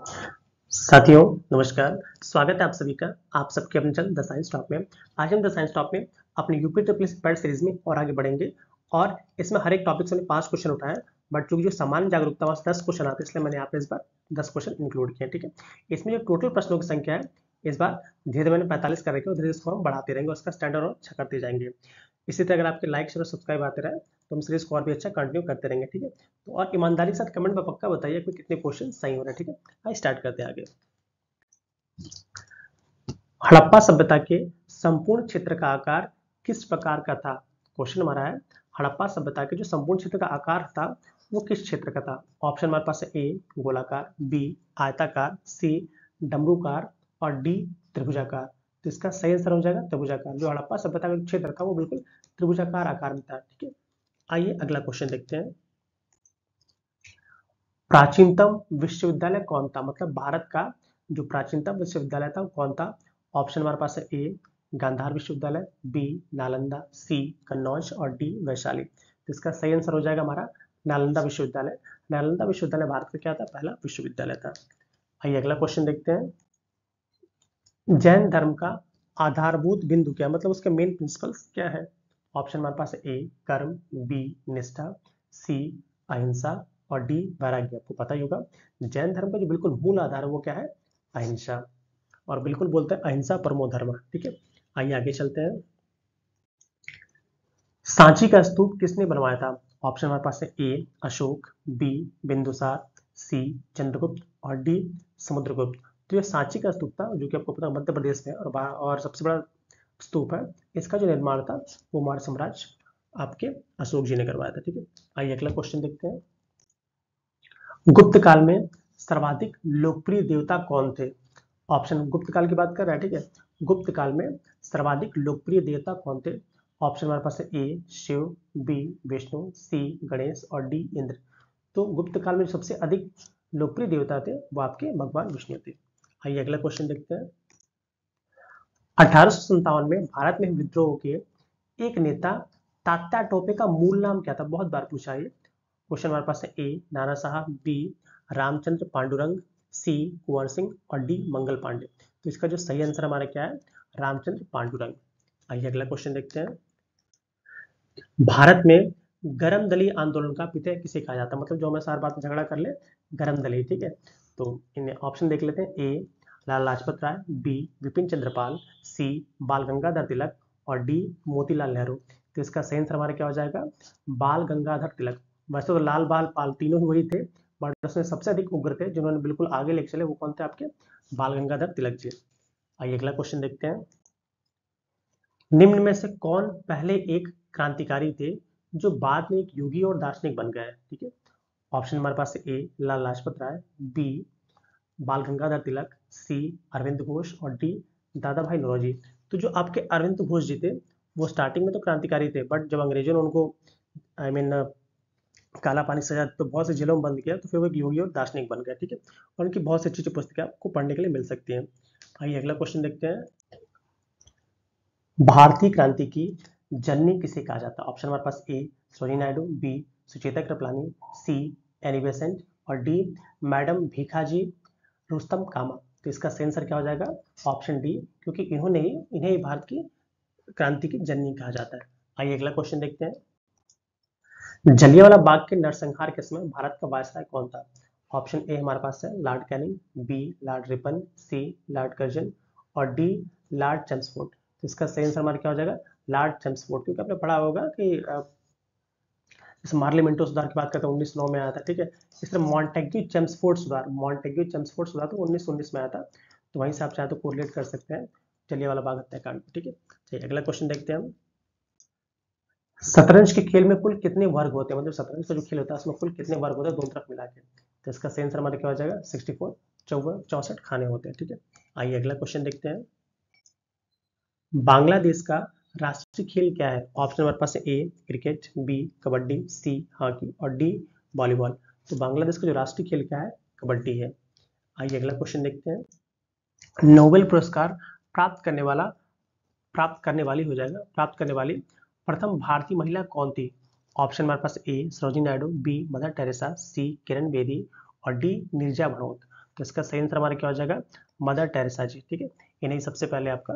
साथियों नमस्कार। स्वागत है आप सभी का आप सबके अपने चैनल द साइंस टॉप में। आज हम द साइंस टॉप में अपने यूपी ट्रिपल पैड सीरीज में और आगे बढ़ेंगे और इसमें हर एक टॉपिक से 5 क्वेश्चन उठाए, बट चूंकि जो सामान्य जागरूकता वहां 10 क्वेश्चन आते हैं, इसलिए मैंने यहाँ पे इस बार 10 क्वेश्चन इंक्लूड किए। ठीक है, इसमें जो टोटल प्रश्नों की संख्या है इस बार धीरे धीरे मैंने 45 कर रखी है और धीरे इसको हम बढ़ाते रहेंगे, उसका स्टैंडर्ड और अच्छा करते जाएंगे। इसी तरह अगर आपके लाइक शेयर और सब्सक्राइब आते रहे तो हम सीरीज को और भी अच्छा कंटिन्यू करते रहेंगे। ठीक है, तो और ईमानदारी के साथ कमेंट में पक्का बताइए कि कितने क्वेश्चन सही हो रहे हैं। ठीक है, आइए स्टार्ट करते हैं आगे। हड़प्पा सभ्यता के संपूर्ण क्षेत्र का आकार किस प्रकार का था? क्वेश्चन हमारा है हड़प्पा सभ्यता के जो संपूर्ण क्षेत्र का आकार था वो किस क्षेत्र का था। ऑप्शन हमारे पास है ए गोलाकार, बी आयताकार, सी डमरूकार और डी त्रिभुजाकार। तो इसका सही आंसर हो जाएगा त्रिभुजाकार। जो हड़प्पा सभ्यता का क्षेत्र था वो बिल्कुल त्रिभुजाकार आकार में था। ठीक है, आइए अगला क्वेश्चन देखते हैं। प्राचीनतम विश्वविद्यालय कौन था? मतलब भारत का जो प्राचीनतम विश्वविद्यालय था वो कौन था? ऑप्शन हमारे पास है ए गांधार विश्वविद्यालय, बी नालंदा, सी कन्नौज और डी वैशाली। तो इसका सही आंसर हो जाएगा हमारा नालंदा विश्वविद्यालय। नालंदा विश्वविद्यालय भारत का क्या था? पहला विश्वविद्यालय था। आइए अगला क्वेश्चन देखते हैं। जैन धर्म का आधारभूत बिंदु क्या, मतलब उसके मेन प्रिंसिपल्स क्या है? ऑप्शन हमारे पास है ए कर्म, बी निष्ठा, सी अहिंसा और डी वैराग्य। आपको पता ही होगा जैन धर्म का जो बिल्कुल मूल आधार है वो क्या है? अहिंसा। और बिल्कुल बोलते हैं अहिंसा परमो धर्म। ठीक है, आइए आगे चलते हैं। सांची का स्तूप किसने बनवाया था? ऑप्शन हमारे पास है ए अशोक, बी बिंदुसार, सी चंद्रगुप्त और डी समुद्रगुप्त। तो ये सांची का स्तूप था जो कि आपको पता मध्य प्रदेश में और सबसे बड़ा स्तूप है। इसका जो निर्माण था वो मौर्य साम्राज्य आपके अशोक जी ने करवाया था। ठीक है, आइए अगला क्वेश्चन देखते हैं। गुप्त काल में सर्वाधिक लोकप्रिय देवता कौन थे? ऑप्शन गुप्त काल की बात कर रहा है। ठीक है, गुप्त काल में सर्वाधिक लोकप्रिय देवता कौन थे? ऑप्शन हमारे पास है ए शिव, बी विष्णु, सी गणेश और डी इंद्र। तो गुप्त काल में सबसे अधिक लोकप्रिय देवता थे वो आपके भगवान विष्णु थे। आइए अगला क्वेश्चन देखते हैं। 1857 में भारत में विद्रोह के एक नेता तात्या टोपे का मूल नाम क्या था? बहुत बार पूछा है। क्वेश्चन हमारे पास है ए नाना साहब, बी रामचंद्र पांडुरंग, सी कुंवर सिंह और डी मंगल पांडे। तो इसका जो सही आंसर हमारा क्या है? रामचंद्र पांडुरंग। आइए अगला क्वेश्चन देखते हैं। भारत में गरम दली आंदोलन का पिता किसे कहा जाता है? मतलब जो हमें सार बात में झगड़ा कर ले, गरम दली। ठीक है, तो इन ऑप्शन देख लेते हैं। ए लाला लाजपत राय, बी विपिन चंद्रपाल, सी बाल गंगाधर तिलक और डी मोतीलाल नेहरू। तो इसका सही आंसर हमारा क्या हो जाएगा? बाल गंगाधर तिलक। वैसे तो लाल बाल पाल तीनों ही वही थे, बट उसमें सबसे अधिक उग्र थे जिन्होंने बिल्कुल आगे लेके चले वो कौन थे? आपके बाल गंगाधर तिलक जी। आइए अगला क्वेश्चन देखते हैं। निम्न में से कौन पहले एक क्रांतिकारी थे जो बाद में एक योगी और दार्शनिक बन गए? ठीक है, ऑप्शन हमारे पास ए लाला लाजपत राय, बी बाल गंगाधर तिलक, सी अरविंद घोष और डी दादा भाई नौरोजी। तो जो आपके अरविंद घोष जी थे वो स्टार्टिंग में तो क्रांतिकारी थे, बट जब अंग्रेजों ने उनको आई मीन काला पानी सजा तो बहुत से जेलों में बंद किया, तो फिर वो एक योगी और दार्शनिक बन गया। ठीक है, और उनकी बहुत सी अच्छी अच्छी पुस्तकें आपको पढ़ने के लिए मिल सकती हैं। आइए अगला क्वेश्चन देखते हैं। भारतीय क्रांति की जननी किसे कहा जाता है? ऑप्शन हमारे पास A Sarojini Naidu, B Sucheta Kripalani, C Annie Besant और डी मैडम भीखाजी रुस्तम कामा। तो इसका सही आंसर क्या हो जाएगा? ऑप्शन डी, क्योंकि इन्हें ही भारत की क्रांति की जननी कहा जाता है। आइए अगला क्वेश्चन देखते हैं। जलियांवाला बाग के नरसंहार के समय भारत का वायसराय कौन था? ऑप्शन ए हमारे पास है Lord Canning, B Lord Ripon, C Lord Curzon और डी लॉर्ड चेम्सफोर्ड। तो इसका सही आंसर हमारा क्या हो जाएगा? Lord Chelmsford. क्योंकि आपने पढ़ा होगा कि जैसे मार्ली मिंटो सुधार की बात करते हैं 1909 में आया था। ठीक है, इस तरह मॉन्टेग्यू चेम्सफोर्ड सुधार तो 1919 में आया था। तो वहीं से आप चाहे तो कोरिलेट कर सकते हैं जलियांवाला बाग हत्याकांड। ठीक है, चलिए अगला क्वेश्चन देखते हैं हम। शतरंज के खेल में कुल कितने वर्ग होते हैं? मतलब शतरंज का जो खेल होता है उसमें कुल कितने वर्ग होते हैं दोनों तरफ मिला के? तो इसका सही आंसर हमारा क्या हो जाएगा? 64, 64 खाने होते हैं। ठीक है, आइए अगला क्वेश्चन देखते हैं। बांग्लादेश का राष्ट्रीय खेल क्या है? ऑप्शन हमारे पास है A cricket, B kabaddi, C hockey और डी वॉलीबॉल। तो बांग्लादेश का जो राष्ट्रीय खेल क्या है? कबड्डी है। आइए अगला क्वेश्चन देखते हैं। नोबेल पुरस्कार प्राप्त करने वाली हो जाएगा प्राप्त करने वाली प्रथम भारतीय महिला कौन थी? ऑप्शन हमारे पास A Sarojini Naidu, B Mother Teresa, C Kiran Bedi और डी नीरजा भनोत। तो इसका सही आंसर हमारा क्या हो जाएगा, मदर टेरेसा जी। ठीक है, इन्हें सबसे पहले आपका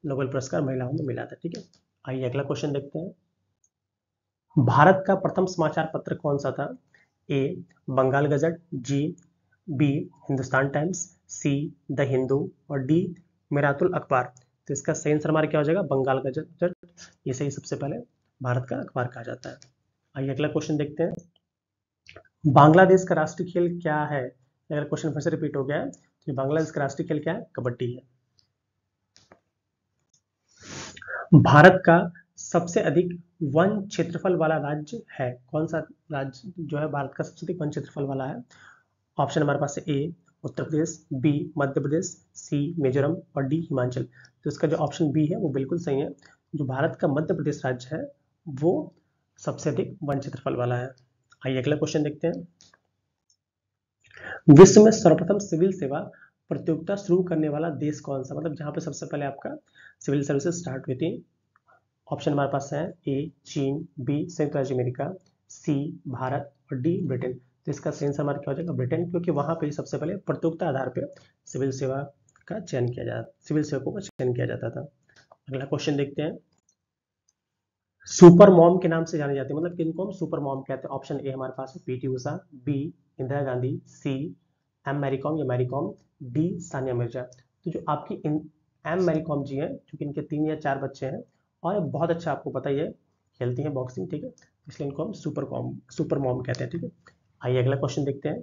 नोबेल पुरस्कार महिलाओं में मिला था। ठीक है, आइए अगला क्वेश्चन देखते हैं। भारत का प्रथम समाचार पत्र कौन सा था? ए बंगाल गजट, जी B Hindustan Times, C the Hindu और डी मिरातुल अखबार। तो इसका सही आंसर हमारा क्या हो जाएगा, बंगाल गजट। ये सही सबसे पहले भारत का अखबार कहा जाता है। आइए अगला क्वेश्चन देखते हैं। बांग्लादेश का राष्ट्रीय खेल क्या है? अगर क्वेश्चन फिर से रिपीट हो गया है तो बांग्लादेश का राष्ट्रीय खेल क्या है? कबड्डी है। भारत का सबसे अधिक वन क्षेत्रफल वाला राज्य है कौन सा? राज्य जो है भारत का सबसे अधिक वन क्षेत्रफल वाला है। ऑप्शन हमारे पास है ए उत्तर प्रदेश, बी मध्य प्रदेश, सी मिजोरम और डी हिमाचल। तो इसका जो ऑप्शन बी है वो बिल्कुल सही है। जो भारत का मध्य प्रदेश राज्य है वो सबसे अधिक वन क्षेत्रफल वाला है। आइए अगला क्वेश्चन देखते हैं। विश्व में सर्वप्रथम सिविल सेवा प्रतियोगिता शुरू करने वाला देश कौन सा? मतलब जहां पे सबसे पहले आपका सिविल सर्विसेज स्टार्ट हुई थी। ऑप्शन हमारे पास है ए चीन, बी संयुक्त राज्य अमेरिका, सी भारत और डी ब्रिटेन। तो इसका सही आंसर हमारा क्या हो जाएगा, ब्रिटेन, क्योंकि वहां पे सबसे पहले प्रतियोगिता आधार पे सिविल सेवा का चयन किया जाता, सिविल सेवकों का चयन किया जाता था। अगला क्वेश्चन देखते हैं। सुपर मॉम के नाम से जाने जाते हैं, मतलब किनको हम सुपर मॉम कहते हैं? ऑप्शन ए हमारे पास है PT Usha, B Indira Gandhi, C M Mary Kom या मैरी कॉम, डी सानिया मिर्जा। तो जो आपकी एम मैरी कॉम जी हैं, क्योंकि इनके 3 या 4 बच्चे हैं और बहुत अच्छा आपको पता ही है खेलती हैं बॉक्सिंग। ठीक है, इसलिए इनको हम सुपर मॉम कहते हैं। ठीक है, आइए अगला क्वेश्चन देखते हैं।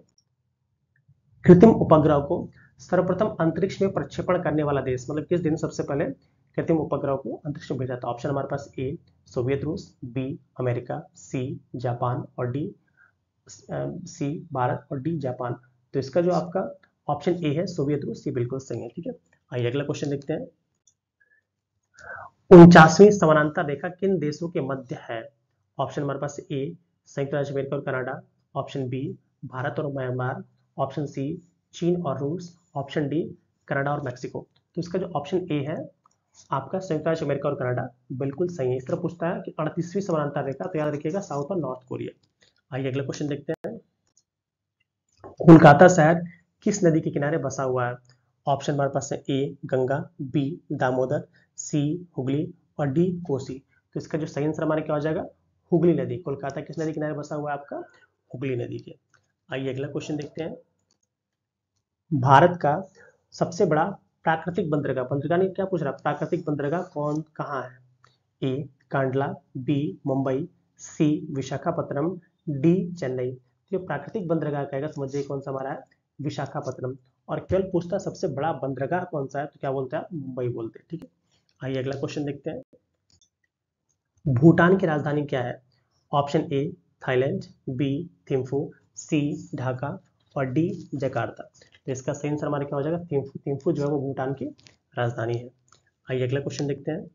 कृत्रिम उपग्रह को सर्वप्रथम अंतरिक्ष में प्रक्षेपण करने वाला देश, मतलब किस दिन सबसे पहले कृत्रिम उपग्रह को अंतरिक्ष में भेजा था? ऑप्शन हमारे पास ए सोवियत रूस, बी अमेरिका, सी जापान और डी सी भारत और डी जापान। तो इसका जो आपका ऑप्शन ए है सोवियत रूस, ये बिल्कुल सही है। ठीक है, आइए अगला क्वेश्चन देखते हैं। 49वीं समानांतर रेखा किन देशों के मध्य है? ऑप्शन हमारे पास ए संयुक्त राज्य अमेरिका और कनाडा, ऑप्शन बी भारत और म्यांमार, ऑप्शन सी चीन और रूस, ऑप्शन डी कनाडा और मैक्सिको। तो इसका जो ऑप्शन ए है आपका संयुक्त राज्य अमेरिका और कनाडा बिल्कुल सही है। इस तरह पूछता है कि 38वीं समानांतर रेखा, तो याद रखिएगा साउथ और नॉर्थ कोरिया। आइए अगला क्वेश्चन देखते हैं। कोलकाता शहर किस नदी के किनारे बसा हुआ है? ऑप्शन हमारे पास है ए गंगा, बी दामोदर, सी हुगली और डी कोसी। तो इसका जो सही आंसर हमारा क्या हो जाएगा, हुगली नदी। कोलकाता किस नदी किनारे बसा हुआ है आपका? हुगली नदी के। आइए अगला क्वेश्चन देखते हैं। भारत का सबसे बड़ा प्राकृतिक बंदरगाह, बंदरगाह नहीं क्या पूछ रहा, प्राकृतिक बंदरगाह कौन कहाँ है? ए कांडला, बी मुंबई, सी विशाखापत्तनम, डी चेन्नई। जो प्राकृतिक बंदरगाह कहेगा समझिए कौन सा हमारा है, विशाखापत्तनम। और केवल पूछता सबसे बड़ा बंदरगाह कौन सा है, तो क्या बोलते हैं, मुंबई बोलते हैं। ठीक है, आइए अगला क्वेश्चन देखते हैं। भूटान की राजधानी क्या है? Option A Thailand, B Thimphu, C Dhaka और डी जकार्ता। तो इसका सही आंसर हमारा क्या हो जाएगा, थिम्फू। थिम्फू जो है वो भूटान की राजधानी है। आइए अगला क्वेश्चन देखते हैं।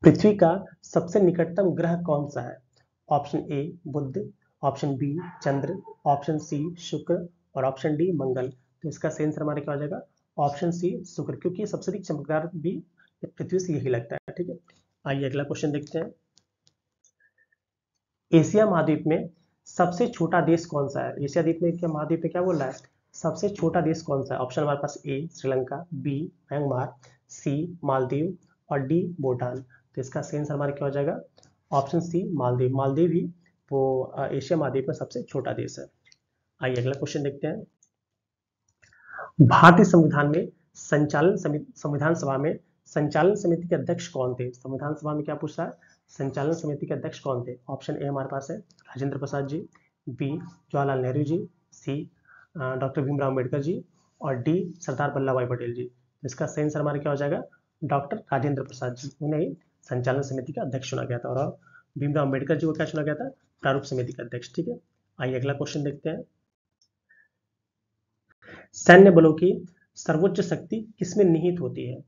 पृथ्वी का सबसे निकटतम ग्रह कौन सा है? ऑप्शन ए बुध, ऑप्शन बी चंद्र, ऑप्शन सी शुक्र और ऑप्शन डी मंगल। तो इसका सही आंसर हमारा क्या हो जाएगा, ऑप्शन सी शुक्र, क्योंकि सबसे अधिक चमकदार भी पृथ्वी से यही लगता है। ठीक है, आइए अगला क्वेश्चन देखते हैं। एशिया महाद्वीप में सबसे छोटा देश कौन सा है? एशिया द्वीप में क्या महाद्वीप में क्या बोल रहा है, सबसे छोटा देश कौन सा है? ऑप्शन हमारे पास ए श्रीलंका, बी म्यांमार, सी मालदीव और डी भूटान। तो इसका सही आंसर हमारा क्या हो जाएगा, ऑप्शन सी मालदीव। मालदीव ही वो एशिया महाद्वीप में सबसे छोटा देश है। आइए अगला क्वेश्चन देखते हैं। भारतीय संविधान में संविधान सभा में संचालन समिति के अध्यक्ष कौन थे? संविधान सभा में क्या पूछ रहा है, संचालन समिति के अध्यक्ष कौन थे? ऑप्शन ए हमारे पास है राजेंद्र प्रसाद जी, बी जवाहरलाल नेहरू जी, सी डॉक्टर भीमराव अम्बेडकर जी और डी सरदार वल्लभ भाई पटेल जी। इसका सही आंसर हमारा क्या हो जाएगा, डॉक्टर राजेंद्र प्रसाद जी, उन्हें ही संचालन समिति का अध्यक्ष चुना गया था। और भीमराव अम्बेडकर जी को क्या चुना गया था, प्रारूप समिति का अध्यक्ष। ठीक है, आइए अगला क्वेश्चन देखते हैं। सैन्य बलों की सर्वोच्च शक्ति किसमें निहित होती है?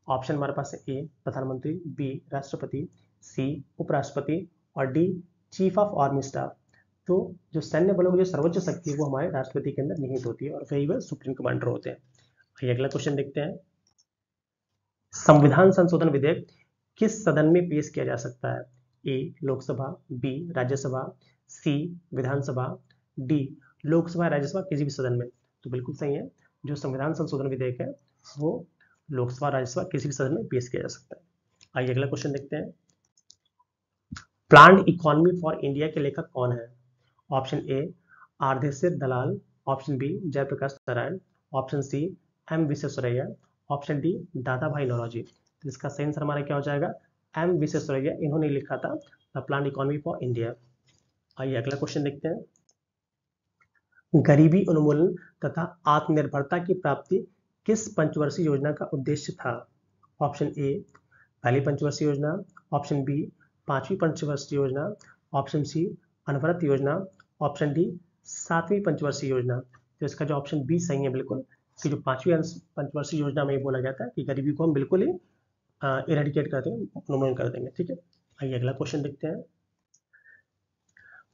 ऑप्शन हमारे पास है ए प्रधानमंत्री, बी राष्ट्रपति, सी उपराष्ट्रपति और D chief of army staff. तो जो सैन्य बलों की जो सर्वोच्च शक्ति है वो हमारे राष्ट्रपति के अंदर निहित होती है और वही वह सुप्रीम कमांडर होते हैं। आइए अगला क्वेश्चन देखते हैं। संविधान संशोधन विधेयक किस सदन में पेश किया जा सकता है? ए लोकसभा, बी राज्यसभा, सी विधानसभा, डी लोकसभा राज्यसभा किसी भी सदन में। तो बिल्कुल सही है, जो संविधान संशोधन विधेयक है वो लोकसभा राज्यसभा किसी भी सदन में पेश किया जा सकता है। आइए अगला क्वेश्चन देखते हैं। प्लान्ड इकोनॉमी फॉर इंडिया के लेखक कौन है? Option A Ardeshir Dalal, option B Jayaprakash Narayan, option C M Visvesvaraya, option D Dadabhai Naoroji. तो इसका सही आंसर हमारा क्या हो जाएगा? एम विश्वेश्वरैया, इन्होंने लिखा था the planned economy for India. आइए अगला क्वेश्चन देखते हैं। गरीबी उन्मूलन तथा आत्मनिर्भरता की प्राप्ति किस पंचवर्षीय योजना का उद्देश्य था? ऑप्शन ए पहली पंचवर्षीय योजना, ऑप्शन बी पांचवी पंचवर्षीय योजना, ऑप्शन सी अनवरत योजना, ऑप्शन डी सातवीं पंचवर्षीय योजना। तो इसका जो ऑप्शन बी सही है बिल्कुल, कि जो पांचवी पंचवर्षीय योजना में बोला गया था कि गरीबी को हम बिल्कुल ही इरेडिकेट कर देंगे, उन्मूलन कर देंगे। ठीक है, आइए अगला क्वेश्चन देखते हैं।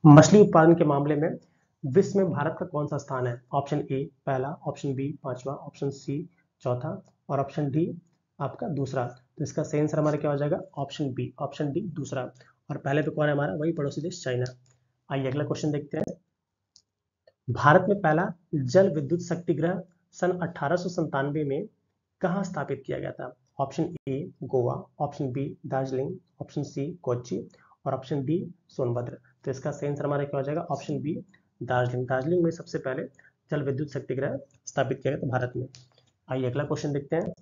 मछली उत्पादन के मामले में विश्व में भारत का कौन सा स्थान है? ऑप्शन ए पहला, ऑप्शन बी पांचवा, ऑप्शन सी चौथा और ऑप्शन डी आपका दूसरा। तो इसका सही आंसर हमारा क्या हो जाएगा? ऑप्शन बी, ऑप्शन डी दूसरा। और पहले पे कौन है हमारा? वही पड़ोसी देश चाइना। आइए अगला क्वेश्चन देखते हैं। भारत में पहला जल विद्युत शक्ति गृह सन 1897 में कहाँ स्थापित किया गया था? Option A Goa, option B Darjeeling, option C Kochi और ऑप्शन डी सोनभद्र। तो इसका सही आंसर हमारा क्या हो जाएगा? Option B Darjeeling. दार्जिलिंग में सबसे पहले जल विद्युत शक्ति गृह स्थापित किया गया था भारत में। आइए अगला क्वेश्चन देखते हैं।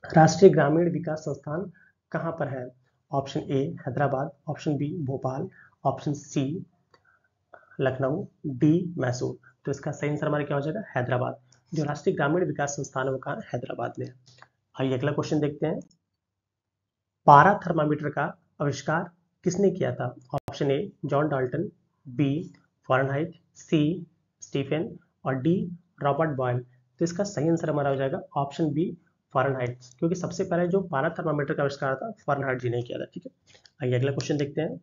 राष्ट्रीय ग्रामीण विकास संस्थान कहाँ पर है? Option A Hyderabad, option B Bhopal, option C Lucknow, D Mysore. तो इसका सही आंसर हमारा क्या हो जाएगा? हैदराबाद। जो राष्ट्रीय ग्रामीण विकास संस्थान है वो कहाँ? हैदराबाद में। आइए अगला क्वेश्चन देखते हैं। पारा थर्मामीटर का आविष्कार किसने किया था? Option A John Dalton, B Fahrenheit, C Stephen और डी रॉबर्ट बॉयल। तो इसका सही आंसर हमारा हो जाएगा ऑप्शन बी फ़ारेनहाइट, क्योंकि सबसे पहले जो पारा थर्मामीटर का आविष्कार था फ़ारेनहाइट जी ने किया था। ठीक है, आइए अगला क्वेश्चन देखते हैं।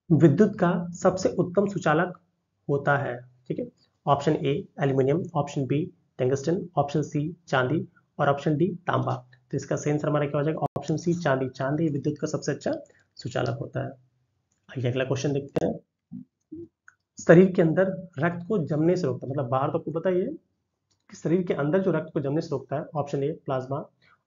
विद्युत का सबसे उत्तम सुचालक होता है? ठीक है, option A aluminium, option B tungsten, option C चांदी और ऑप्शन डी तांबा। तो इसका सही आंसर हमारा क्या हो जाएगा? ऑप्शन सी चांदी। चांदी विद्युत का सबसे अच्छा सुचालक होता है। आइए अगला क्वेश्चन देखते हैं। शरीर के अंदर रक्त को जमने से रोकता है, मतलब बाहर तो आपको पता ही है कि शरीर के अंदर जो रक्त को जमने से रोकता है, option A plasma,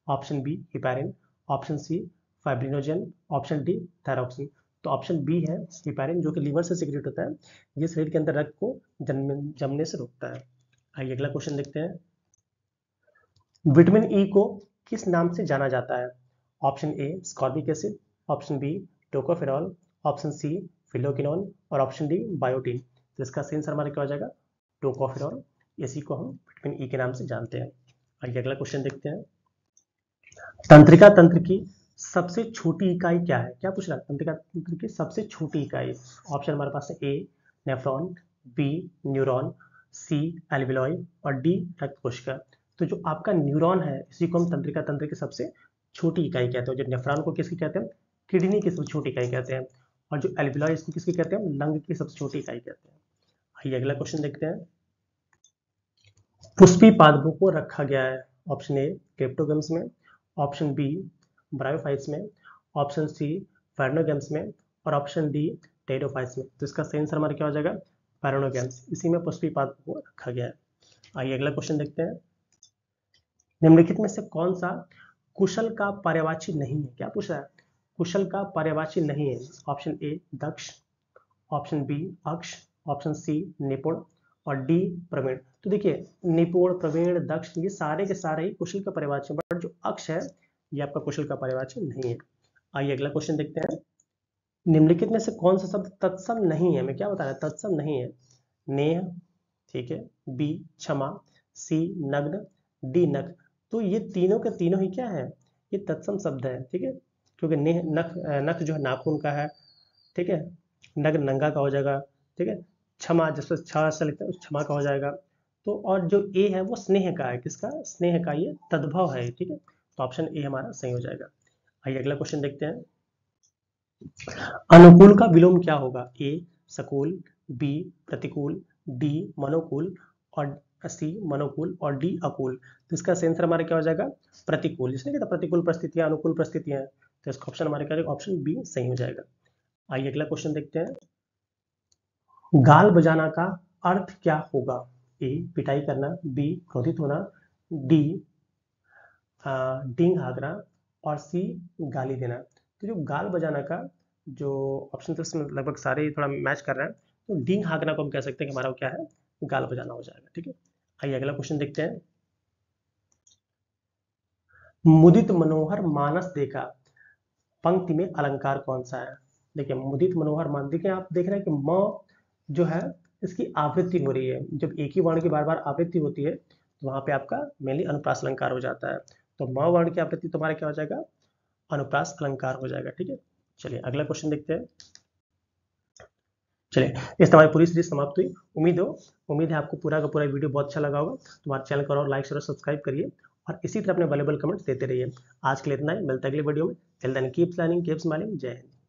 option B heparin, option C fibrinogen, option D thyroxine. तो ऑप्शन बी है हिपैरिन, जो कि लीवर से सिक्रेट होता है, ये शरीर के अंदर रक्त को जमने से रोकता है। आइए अगला क्वेश्चन देखते हैं। विटामिन ई को किस नाम से जाना जाता है? Option A ascorbic acid, option B tocopherol, option C phylloquinone और ऑप्शन डी बायोटीन। तो इसका सही आंसर हमारा क्या हो जाएगा? टोकोफेरॉल। इसी को हम विटामिन ई के नाम से जानते हैं। आइए अगला क्वेश्चन देखते हैं। तंत्रिका तंत्र की सबसे छोटी इकाई क्या है? क्या पूछ रहा है? तंत्रिका तंत्र की सबसे छोटी इकाई। ऑप्शन हमारे पास है ए नेफ्रॉन, बी न्यूरॉन, सी एल्विलॉय और डी रक्त कोशिका। तो जो आपका न्यूरॉन है इसी को हम तंत्रिका तंत्र की सबसे छोटी इकाई कहते हैं। जो नेफ्रॉन को किसकी कहते हैं? किडनी की सबसे छोटी इकाई कहते हैं। और जो एल्विलॉय इसको किसकी कहते हैं? लंग की सबसे छोटी इकाई कहते हैं। आइए अगला क्वेश्चन देखते हैं। पुष्पी पादपों को रखा गया है? ऑप्शन ए क्रिप्टोगम्स में, ऑप्शन बी ब्रायोफाइट्स में, ऑप्शन सी फेर्नोगेम्स में और ऑप्शन डी टेरोफाइट्स में। तो इसका सही आंसर हमारा क्या हो जाएगा? फेर्नोगेम्स। इसी में पुष्पी पादपों को रखा गया है। आइए अगला क्वेश्चन देखते हैं। निम्नलिखित में से कौन सा कुशल का पर्यायवाची नहीं है? क्या पूछ रहा है? कुशल का पर्यायवाची नहीं है। ऑप्शन ए दक्ष, ऑप्शन बी अक्ष, ऑप्शन सी निपुण और डी प्रवीण। तो देखिए निपुण, प्रवीण, दक्ष ये सारे के सारे ही कुशल का पर्यायवाची, बट जो अक्ष है ये आपका कुशल का पर्यायवाची नहीं है। आइए अगला क्वेश्चन देखते हैं। निम्नलिखित में से कौन सा शब्द तत्सम नहीं है? मैं क्या बता रहा है? तत्सम नहीं है। नेह, ठीक है, बी क्षमा, सी नग्न, डी नख। तो ये तीनों के तीनों ही क्या है? ये तत्सम शब्द है। ठीक है, क्योंकि नेह नख, नख जो है नाखून का है, ठीक है, नग्न नंगा का हो जाएगा, ठीक है, क्षमा जिसमें छा से लिखता है उस क्षमा का हो जाएगा। तो और जो ए है वो स्नेह का है। किसका? स्नेह का। ये तद्भव है। ठीक है, तो ऑप्शन ए हमारा सही हो जाएगा। आइए अगला क्वेश्चन देखते हैं। अनुकूल का विलोम क्या होगा? ए सकूल, बी प्रतिकूल, डी मनोकूल और सी मनोकूल और डी अकूल। तो इसका आंसर हमारा क्या हो जाएगा? प्रतिकूल। जिसने कहता प्रतिकूल परिस्थितियां अनुकूल परिस्थितियां, तो इसका ऑप्शन हमारा क्या हो जाएगा? ऑप्शन बी सही हो जाएगा। आइए अगला क्वेश्चन देखते हैं। गाल बजाना का अर्थ क्या होगा? ए पिटाई करना, बी क्रोधित होना, डी डींग हाँकना और सी गाली देना। तो जो गाल बजाना का जो ऑप्शन थे उसमें लगभग सारे थोड़ा मैच कर रहे हैं, तो डींग हाँकना को हम कह सकते हैं कि हमारा क्या है, गाल बजाना हो जाएगा। ठीक है, आइए अगला क्वेश्चन देखते हैं। मुदित मनोहर मानस देखा पंक्ति में अलंकार कौन सा है? देखिए मुदित मनोहर मान, देखिए आप देख रहे हैं कि म जो है इसकी आवृत्ति हो रही है। जब एक ही वर्ण की बार बार आवृत्ति होती है तो वहां पे आपका मेनली अनुप्रास अलंकार हो जाता है। तो म वर्ण की आवृत्ति तुम्हारा क्या हो जाएगा, अनुप्रास अलंकार हो जाएगा। ठीक है, चलिए अगला क्वेश्चन देखते हैं। चलिए इस हमारी पूरी सीरीज समाप्त हुई। उम्मीद है आपको पूरा का पूरा वीडियो बहुत अच्छा लगा होगा। तुम्हारे चैनल को और लाइक शेयर और सब्सक्राइब करिए और इसी तरह अपने वैल्यूएबल कमेंट्स देते रहिए। आज के लिए इतना ही, मिलता है अगले वीडियो में। Till then keep learning, keep smiling. जय हिंद।